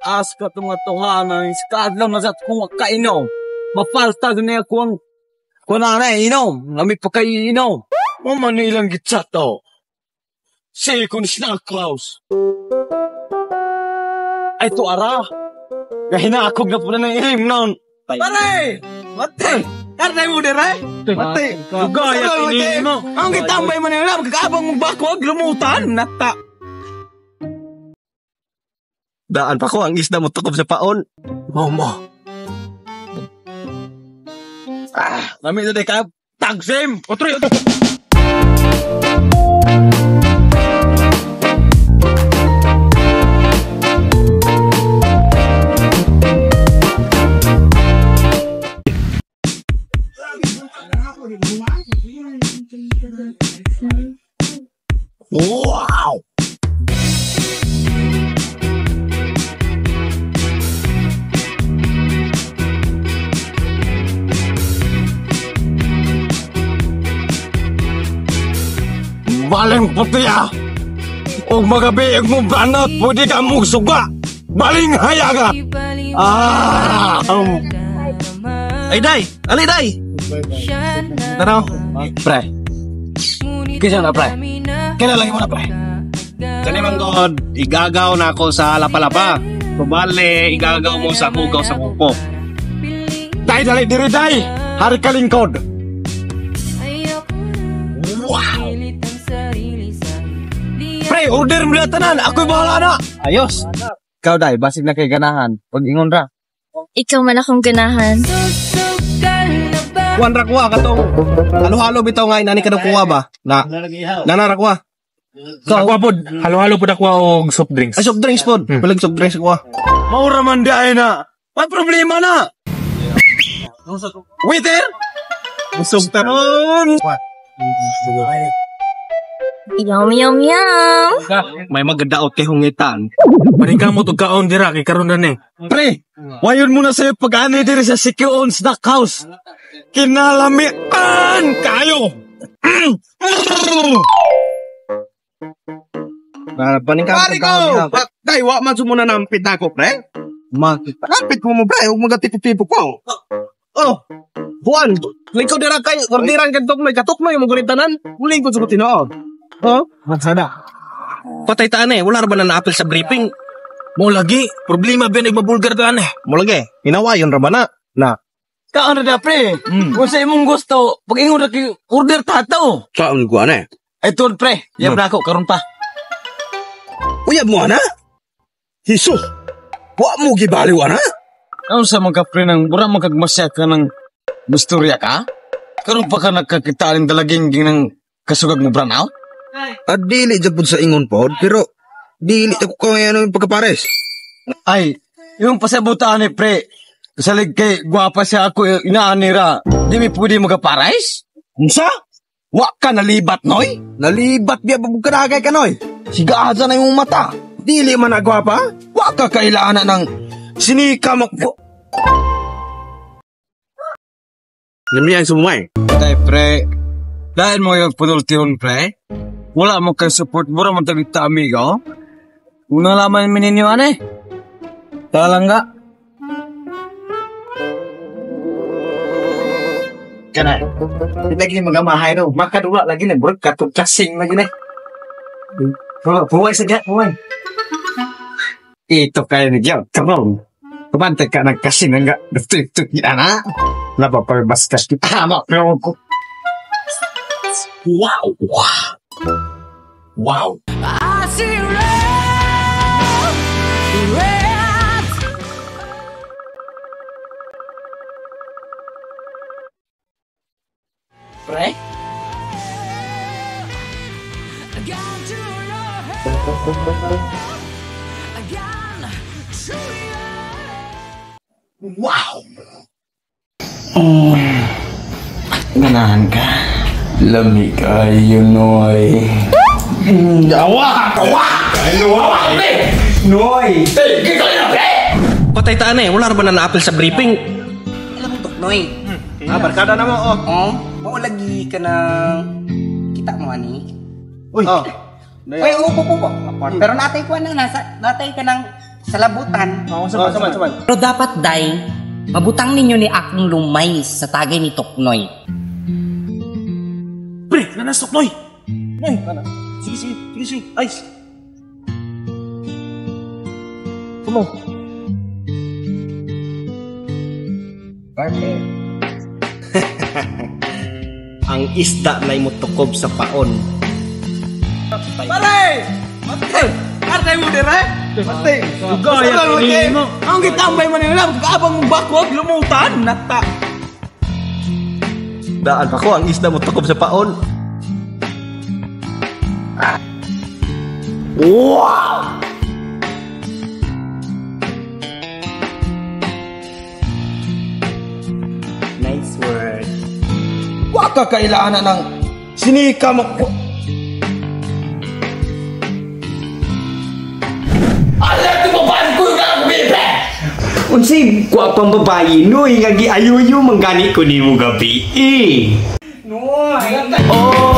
taas ka itong mga tuhanan. Iskadlaw na sa kung kainom. Mapalta na kung na inom. Lami pa kayo inom. Mamanilang gitsa to. Say kung Santa Claus. Ay to ara. Gahinakog na po na ng ilim noon. Pare! Mate! Karnay mo diray? Mate! Gaya ini mo. Ang kitambay mo nila. Magkakabang mong bako. Lumutan. Nata. Daan pa ko ang isda mo tukob sa paon. Momo. Lami na ka. Tagsim! Otroy! Wow! Baling puti o magabiig mo banat, pwede ka mong suga. Baling hayaga. Ay, day! Ali, day! Tanaw? Pre. Kisa na, pre. Kinalagi mo na, pre. Kani man God, igagaw na ako sa lapalapa. Pabali, igagaw mo sa kugaw sa kuko. Day, dali, diri, day. Hari ka lingkod. Wow! Pre, order mo na tanan. Ako'y bahala na. Ayos. Ikaw, day, basig na kay ganahan. Pag-ingon ra. Ikaw man akong ganahan. Kuwan rakwa katong halo-halo bitaw nga inani ka kuha ba? Nanarakwa. Rakwa pod, halo-halo pod akwa og soft drinks. Ay, soft drinks pod. Palag soft drinks kuha. Maura man di ay na. May problema na. Waiter! Usog taron. Yum, yum, yum. May magadaot kay hungitan. Panika mo to kaon dira kay karon na ni. Pre, wayon muna sa'yo pag-ani diri sa Sikioon Snack House. Kinalamian kayo! Panika Pari ko! Day, wa man sumuna nampit na ako, pre. Nampit mo mo, pre. Huwag magatipo-tipo ko. Oh, Juan, lingkod dira kay, ordiran ka tuknoy, katuknoy mo ganitanan. Lingkod sa kutinoon. Oh, Mansada. patay taan eh. Wala ra ba na na-apil sa briefing? Mo lagi, problema ba nagmabulgar taan eh. Mo lagi, hinawayon ra ba na? Na. Kaan na pre, kung sa imong gusto, pag-ingon na kayo, order tato. Saan ko ana? Ay tuon pre, yam na ako, karon pa. Uyab mo ana? Hisus. Wa mo gibaliw ana? Ano sa mga pre ng bura magkagmasya ka ng musturya ka? Karon pa ka nagkakitaan dalaging ng kasugag mo branaw? At dili jud pud sa ingon pod, pero dili ako kaya ano yung pagkapares. Ay, yung pasabutaan ni pre, salig kay gwapa siya ako inaanira, di mi pwede magaparais? Unsa? Wa ka nalibat, noy? Nalibat biya babug kadagay ka noy. Sigaasa na yung mata. Dili man agwapa? Wa ka kailangan ng sinika mo. Namiyan sumay. Tay pre, dahil mo yung punultihon pre, wala mo kang support, mura mo tagita amigo. Kung nalaman mo ninyo, ane? Talangga. Kana. Lagi magamahay no. Makadula lagi na buruk katong kasing lagi na. Buway saja, buway. Ito kayo ni Gyo. Come on. Kumante ka ng kasing nga. Tuk kita na. Napaparbaskas kita. Tama. Pero ko. Wow. Wow. I see red. Pre? Wow. Ganahan ka. Lami kayo noy. Awa! Noy! Patay taan eh. Wala ra ba na na-apil sa briefing? Alam mo, Tuknoy. Barkada na mo, oh. Oh, mao lagi ka ng kita mo ani. Uy! Oh. Uy, upo. Pero natay ko nang natay ka ng sa labutan. Saman. Pero dapat, day, mabutang ninyo ni akong lumay sa tagay ni Toknoy. Pre, nanasok, Noy! Noy, sige. Ay! Kumo. Perfect. Ang isda na imutukob sa paon. Pare! Arte mo dire? Arte! Gaya mo. Ang gitambay mo nila, kaabang mong bakot, lumutan, nata. Daan pa ko, ang isda mo tukob sa paon. Wow! Nice work. Wa ka kailangan ng sinika mo. Unsay gwapang babayi noy nga giayoyo manggani ko nimo gabi. Noy. Oh.